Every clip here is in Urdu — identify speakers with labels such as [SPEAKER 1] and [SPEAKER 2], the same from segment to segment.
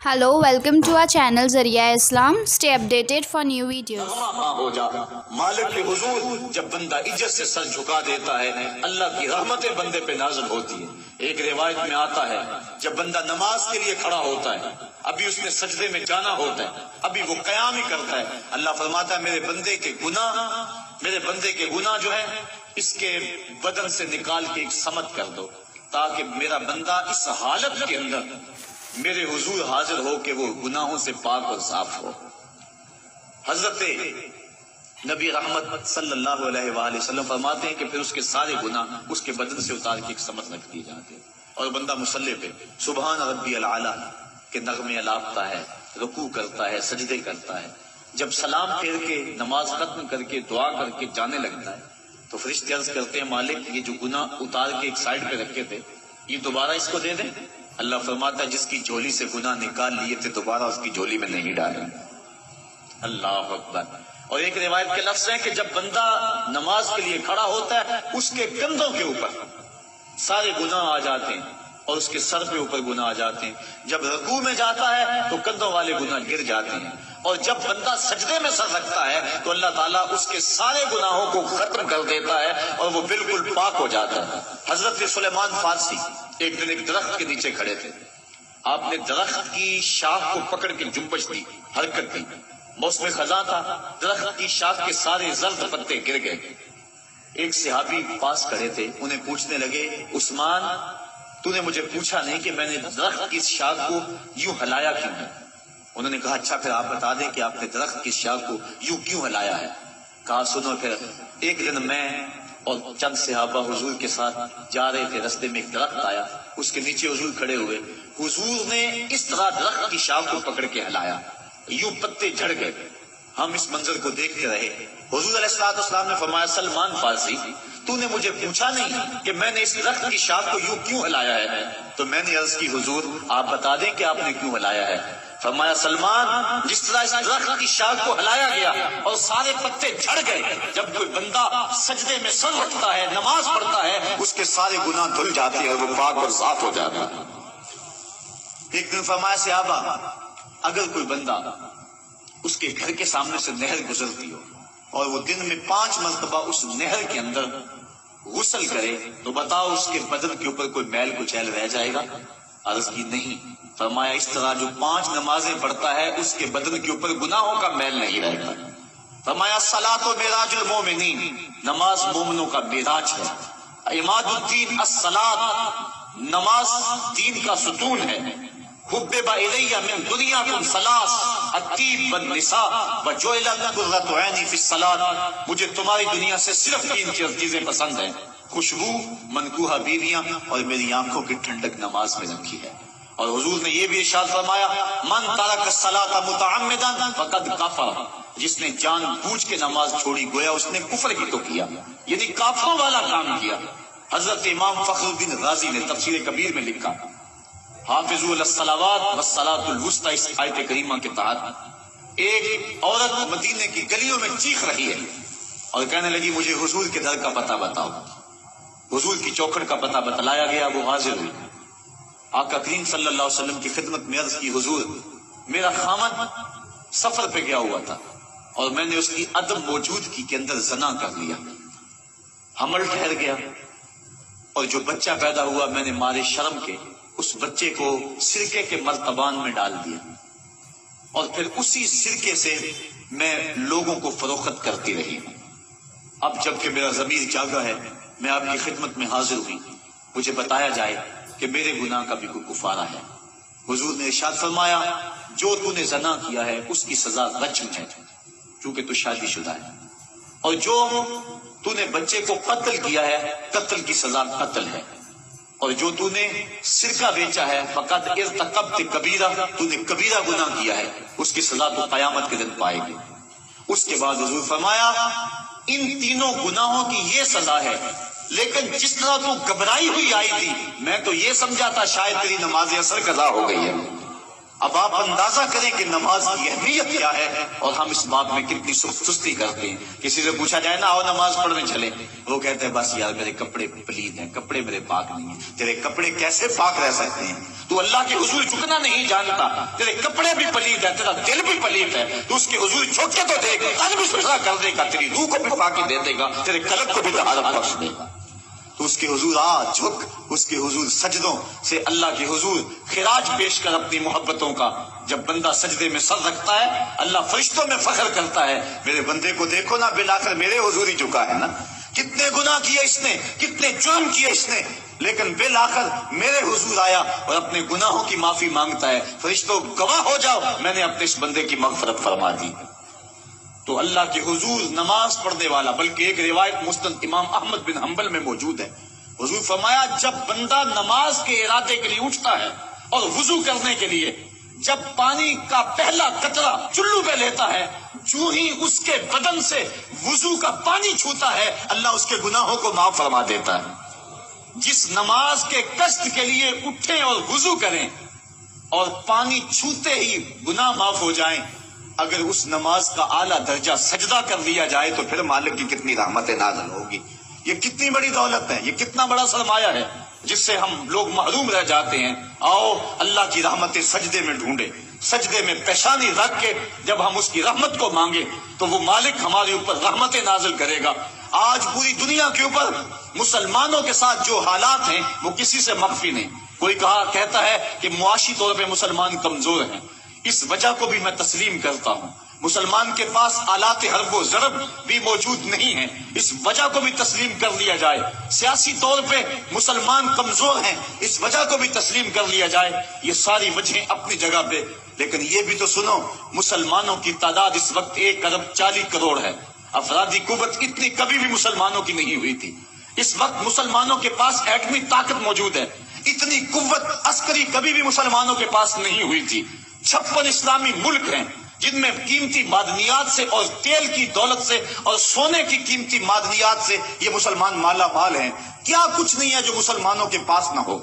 [SPEAKER 1] Hello, welcome to our channel Zariya Islam. Stay updated for new videos.
[SPEAKER 2] ہو جا مالک کے حضور جب بندہ عزت سے سر جھکا دیتا ہے اللہ کی رحمتیں بندے پہ نازل ہوتی ہے۔ ایک روایت میں آتا ہے جب بندہ نماز کے لیے کھڑا ہوتا ہے ابھی اس نے سجدے میں جانا ہوتا ہے ابھی وہ قیام ہی کرتا ہے، اللہ فرماتا ہے میرے بندے کے گناہ جو ہے اس کے بدن سے نکال کے ایک سمت کر دو تاکہ میرا بندہ اس حالت کے اندر میرے حضور حاضر ہو کہ وہ گناہوں سے پاک اور صاف ہو۔ حضرت نبی رحمت صلی اللہ علیہ وآلہ وسلم فرماتے ہیں کہ پھر اس کے سارے گناہ اس کے بدن سے اتار کے ایک سمت رکھ دیے جاتے ہیں اور بندہ مصلی پہ سبحان ربی العالی کے نغمے الاپتا ہے، رکوع کرتا ہے، سجدے کرتا ہے۔ جب سلام پھیر کے نماز ختم کر کے دعا کر کے جانے لگتا ہے تو فرشتے عرض کرتے ہیں مالک یہ جو گناہ اتار کے ایک سائڈ پہ رکھے تھے یہ دوبارہ اس کو دے دیں۔ اللہ فرماتا ہے جس کی جھولی سے گناہ نکال لیے تھے دوبارہ اس کی جھولی میں نہیں ڈالیں۔ اللہ اکبر۔ اور ایک روایت کے لفظ ہیں کہ جب بندہ نماز کے لیے کھڑا ہوتا ہے اس کے کندھوں کے اوپر سارے گناہ آ جاتے ہیں اور اس کے سر پہ اوپر گناہ آ جاتے ہیں۔ جب رکوع میں جاتا ہے تو کندھوں والے گناہ گر جاتے ہیں اور جب بندہ سجدے میں سر رکھتا ہے تو اللہ تعالیٰ اس کے سارے گناہوں کو ختم کر دیتا ہے اور وہ بالکل پاک ہو جاتا ہے۔ حضرت سلیمان فارسی ایک دن ایک درخت کے نیچے کھڑے تھے، آپ نے درخت کی شاخ کو پکڑ کے جنبش دی، حرکت دی، موسم خزاں تھا، درخت کی شاخ کے سارے زرد پتے گر گئے۔ ایک صحابی پاس کھڑے تھے، انہیں پوچھنے لگے عثمان تو نے مجھے پوچھا نہیں کہ میں نے درخت کی شاخ کو یوں ہلایا کیوں ہے؟ انہوں نے کہا اچھا پھر آپ بتا دیں کہ آپ نے درخت کی شاخ کو یوں کیوں ہلایا ہے؟ کہا سنو پھر ایک دن میں اور چند صحابہ حضور کے ساتھ جا رہے تھے، رستے میں ایک درخت آیا، اس کے نیچے حضور کھڑے ہوئے، حضور نے اس طرح درخت کی شاخ کو پکڑ کے ہلایا، یوں پتے جھڑ گئے، ہم اس منظر کو دیکھتے رہے۔ حضور علیہ السلام نے فرمایا سلمان فارسی تو نے مجھے پوچھا نہیں کہ میں نے اس درخت کی شاخ کو یوں کیوں ہلایا ہے؟ تو میں نے عرض کی حضور آپ بتا دیں کہ آپ نے کیوں ہلایا ہے؟ فرمایا سلمان جس طرح اس درخت کی شاخ کو ہلایا گیا اور سارے پتے جھڑ گئے، جب کوئی بندہ سجدے میں سر رکھتا ہے نماز پڑھتا ہے اس کے سارے گناہ دھل جاتے ہیں اور وہ پاک اور صاف ہو جاتا ہے۔ ایک دن فرمایا صحابہ اگر کوئی بندہ اس کے گھر کے سامنے سے نہر گزرتی ہو اور وہ دن میں 5 مرتبہ اس نہر کے اندر غسل کرے تو بتاؤ اس کے بدن کے اوپر کوئی میل کچیل رہ جائے گا؟ عرض کی نہیں۔ فرمایا اس طرح جو 5 نمازیں پڑھتا ہے اس کے بدن کے اوپر گناہوں کا میل نہیں رہتا۔ فرمایا الصلاۃ معراج المومنین، نماز مومنوں کا معراج ہے۔ عماد الدین الصلاۃ، نماز دین کا ستون ہے۔ حبب الی من دنیاکم ثلاث، الطیب والنساء وجعلت قرۃ عینی فی الصلاۃ، مجھے تمہاری دنیا سے صرف 3 چیزیں پسند ہیں، خوشبو، منکوحہ بیویاں اور میری آنکھوں کی ٹھنڈک نماز میں رکھی ہے۔ اور حضور نے یہ بھی ارشاد فرمایا من ترک الصلاۃ متعمدا فقد کفر، جس نے جان بوجھ کے نماز چھوڑی گویا اس نے کفر ہی تو کیا، یعنی کافروں والا کام کیا۔ حضرت امام فخر الدین رازی نے تفسیر کبیر میں لکھا حافظوا علی الصلوات والصلاۃ الوسطی، اس آیت کریمہ کے تحت ایک عورت مدینے کی گلیوں میں چیخ رہی ہے اور کہنے لگی مجھے حضور کے در کا پتہ بتاؤ۔ حضور کی چوکھٹ کا پتہ بتلایا گیا، وہ حاضر ہوئی، آقا کریم صلی اللہ علیہ وسلم کی خدمت میں عرض کی حضور میرا خامد سفر پہ گیا ہوا تھا اور میں نے اس کی عدم موجودگی کے اندر زنا کر لیا، حمل ٹھہر گیا اور جو بچہ پیدا ہوا میں نے مارے شرم کے اس بچے کو سرکے کے مرتبان میں ڈال دیا اور پھر اسی سرکے سے میں لوگوں کو فروخت کرتی رہی۔ اب جبکہ میرا ضمیر جاگا ہے میں آپ کی خدمت میں حاضر ہوئی، مجھے بتایا جائے کہ میرے گناہ کا بھی کوئی کفارہ ہے۔ حضور نے ارشاد فرمایا جو تو نے زنا کیا ہے اس کی سزا رجم ہے چونکہ تو شادی شدہ ہے، اور جو تو نے بچے کو قتل کیا ہے قتل کی سزا قتل ہے، اور جو تو نے سرکہ بیچا ہے فقط ارتکبت کبیرہ، تو نے کبیرہ گناہ کیا ہے، اس کی سزا تو قیامت کے دن پائے گی۔ اس کے بعد حضور فرمایا ان تینوں گناہوں کی یہ سزا ہے، لیکن جس طرح تو گھبرائی ہوئی آئی تھی میں تو یہ سمجھا تھا شاید تیری نماز اثر قضا ہو گئی ہے، اب آپ اندازہ کریں کہ نماز کی اہمیت کیا ہے اور ہم اس بات میں کتنی سستی کرتے ہیں. کسی سے پوچھا جائے نا آؤ نماز پڑھنے چلے، وہ کہتے ہیں بس یار میرے کپڑے پلید ہیں، کپڑے میرے پاک نہیں ہیں. تیرے کپڑے کیسے پاک رہ سکتے ہیں؟ تو اللہ کے حضور جھکنا نہیں جانتا، تیرے کپڑے بھی پلید ہے، تیرا دل بھی پلید ہے، تو اس کے حضور جھک کے تو دیکھ، قلب صفا کر دے گا، تیری روح کو بھی پاکی دے دے گا، تیرے قلب کو بھی طہارت بخش دے گا. تو اس کے حضور جھک، اس کے حضور سجدوں سے اللہ کے حضور خراج پیش کر اپنی محبتوں کا. جب بندہ سجدے میں سر رکھتا ہے اللہ فرشتوں میں فخر کرتا ہے، میرے بندے کو دیکھو نا، بالآخر میرے حضور ہی جھکا ہے نا. کتنے گناہ کیے اس نے، کتنے جرم کیے اس نے، لیکن بالآخر میرے حضور آیا اور اپنے گناہوں کی معافی مانگتا ہے. فرشتوں گواہ ہو جاؤ میں نے اپنے اس بندے کی مغفرت فرما دی. تو اللہ کے حضور نماز پڑھنے والا، بلکہ ایک روایت مسند امام احمد بن حنبل میں موجود ہے، حضور فرمایا جب بندہ نماز کے ارادے کے لیے اٹھتا ہے اور وضو کرنے کے لیے جب پانی کا پہلا قطرہ چلو پہ لیتا ہے، جو ہی اس کے بدن سے وضو کا پانی چھوتا ہے اللہ اس کے گناہوں کو معاف فرما دیتا ہے. جس نماز کے قصد کے لیے اٹھیں اور وضو کریں اور پانی چھوتے ہی گناہ معاف ہو جائیں، اگر اس نماز کا اعلیٰ درجہ سجدہ کر لیا جائے تو پھر مالک کی کتنی رحمت نازل ہوگی. یہ کتنی بڑی دولت ہے، یہ کتنا بڑا سرمایہ ہے جس سے ہم لوگ محروم رہ جاتے ہیں. آؤ اللہ کی رحمتیں سجدے میں ڈھونڈے، سجدے میں پیشانی رکھ کے جب ہم اس کی رحمت کو مانگے تو وہ مالک ہمارے اوپر رحمتیں نازل کرے گا. آج پوری دنیا کے اوپر مسلمانوں کے ساتھ جو حالات ہیں وہ کسی سے مخفی نہیں. کوئی کہتا ہے کہ معاشی طور پہ مسلمان کمزور ہیں، اس وجہ کو بھی میں تسلیم کرتا ہوں. مسلمان کے پاس آلات حرب و ضرب بھی موجود نہیں ہیں، اس وجہ کو بھی تسلیم کر لیا جائے. سیاسی طور پہ مسلمان کمزور ہیں، اس وجہ کو بھی تسلیم کر لیا جائے. یہ ساری وجہیں اپنی جگہ پہ، لیکن یہ بھی تو سنو مسلمانوں کی تعداد اس وقت 1,40,00,000,000 ہے. افرادی قوت اتنی کبھی بھی مسلمانوں کی نہیں ہوئی تھی. اس وقت مسلمانوں کے پاس ایٹمی طاقت موجود ہے، اتنی قوت عسکری کبھی بھی مسلمانوں کے پاس نہیں ہوئی تھی. 56 اسلامی ملک ہیں جن میں قیمتی معدنیات سے اور تیل کی دولت سے اور سونے کی قیمتی معدنیات سے یہ مسلمان مالا مال ہیں. کیا کچھ نہیں ہے جو مسلمانوں کے پاس نہ ہو،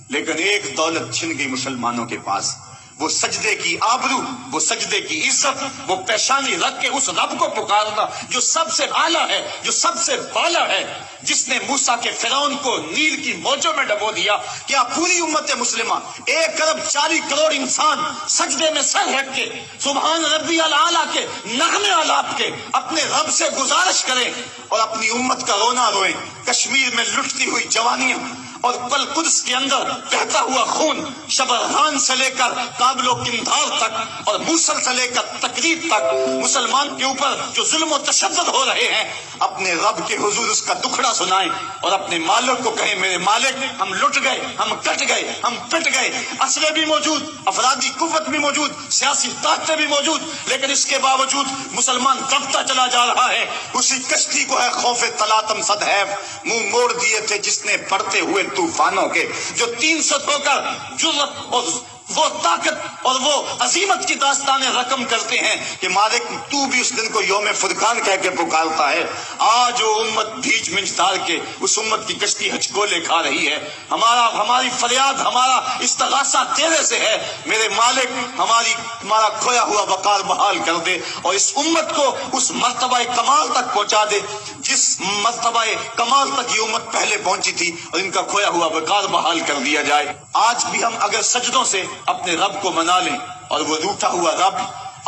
[SPEAKER 2] لیکن ایک دولت چھن گئی مسلمانوں کے پاس، وہ سجدے کی آبرو، وہ سجدے کی عزت، وہ پیشانی رکھ کے اس رب کو پکارنا جو سب سے اعلیٰ ہے، جو سب سے بالا ہے، جس نے موسیٰ کے فرعون کو نیل کی موجوں میں ڈبو دیا. کیا پوری امت مسلمہ 1,40,00,000,000 انسان سجدے میں سر رکھ کے سبحان ربی الاعلیٰ کے نغمے آلات کے اپنے رب سے گزارش کریں اور اپنی امت کا رونا روئیں؟ کشمیر میں لٹتی ہوئی جوانیاں اور پل قدس کے اندر بہتا ہوا خون، شبرغان سے لے کر کابل و قندھار تک اور موصل سے لے کر تقریب تک مسلمان کے اوپر جو ظلم و تشدد ہو رہے ہیں، اپنے رب کے حضور اس کا دکھڑا سنائیں اور اپنے مالک کو کہیں میرے مالک ہم لٹ گئے، ہم کٹ گئے، ہم پٹ گئے. اسلحے بھی موجود، افرادی قوت بھی موجود، سیاسی طاقتیں بھی موجود، لیکن اس کے باوجود مسلمان دبتا چلا جا رہا ہے. اسی کشتی کو ہے خوف تلاطم صدہیف منہ موڑ دیے تھے جس نے پڑھتے ہوئے طوفانوں کے، جو 300 ہو کر جرأت اور وہ طاقت اور وہ عظیمت کی داستانیں رقم کرتے ہیں کہ مالک تو بھی اس دن کو یوم فرقان کہہ کے پکارتا ہے. آج وہ امت بھیج منجدار کے اس امت کی کشتی ہچکولے کھا رہی ہے. ہماری فریاد، ہمارا استغاثہ تیرے سے ہے میرے مالک، ہمارا کھویا ہوا وقار بحال کر دے اور اس امت کو اس مرتبہ کمال تک پہنچا دے جس مرتبہ کمال تک یہ امت پہلے پہنچی تھی، اور ان کا کھویا ہوا وقار بحال کر دیا جائے. آج بھی ہم اگر سجدوں سے اپنے رب کو منا لیں اور وہ روٹھا ہوا رب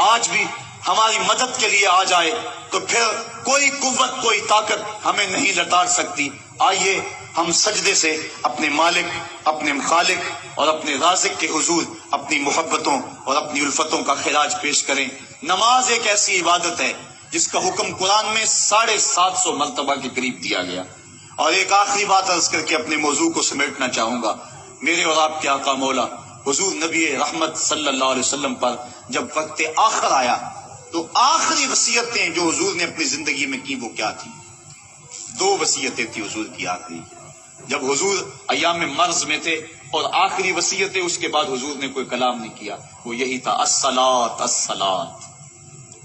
[SPEAKER 2] آج بھی ہماری مدد کے لیے آ جائے تو پھر کوئی قوت، کوئی طاقت ہمیں نہیں لتاڑ سکتی. آئیے ہم سجدے سے اپنے مالک، اپنے خالق اور اپنے رازق کے حضور اپنی محبتوں اور اپنی الفتوں کا خراج پیش کریں. نماز ایک ایسی عبادت ہے جس کا حکم قرآن میں 750 مرتبہ کے قریب دیا گیا. اور ایک آخری بات عرض کر کے اپنے موضوع کو سمیٹنا چاہوں گا. میرے اور آپ کے آقا مولا حضور نبی رحمت صلی اللہ علیہ وسلم پر جب وقت آخر آیا تو آخری وصیتیں جو حضور نے اپنی زندگی میں کی وہ کیا تھی؟ 2 وصیتیں تھی حضور کی آخری. جب حضور ایام مرض میں تھے اور آخری وصیتیں، اس کے بعد حضور نے کوئی کلام نہیں کیا، وہ یہی تھا الصلاۃ الصلاۃ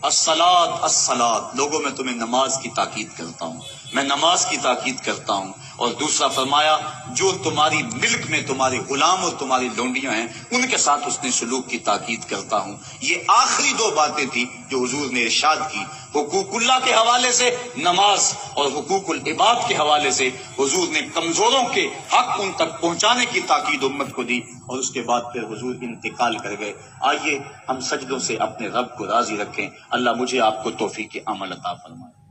[SPEAKER 2] الصلاۃ الصلاۃ. لوگوں میں تمہیں نماز کی تاکید کرتا ہوں، میں نماز کی تاکید کرتا ہوں، اور دوسرا فرمایا جو تمہاری ملک میں تمہارے غلام اور تمہاری لونڈیاں ہیں ان کے ساتھ حسن سلوک کی تاکید کرتا ہوں۔ یہ آخری دو باتیں تھی جو حضور نے ارشاد کی، حقوق اللہ کے حوالے سے نماز اور حقوق العباد کے حوالے سے حضور نے کمزوروں کے حق ان تک پہنچانے کی تاکید امت کو دی، اور اس کے بعد پھر حضور انتقال کر گئے۔ آئیے ہم سجدوں سے اپنے رب کو راضی رکھیں۔ اللہ مجھے آپ کو توفیق عمل عطا فرمائے۔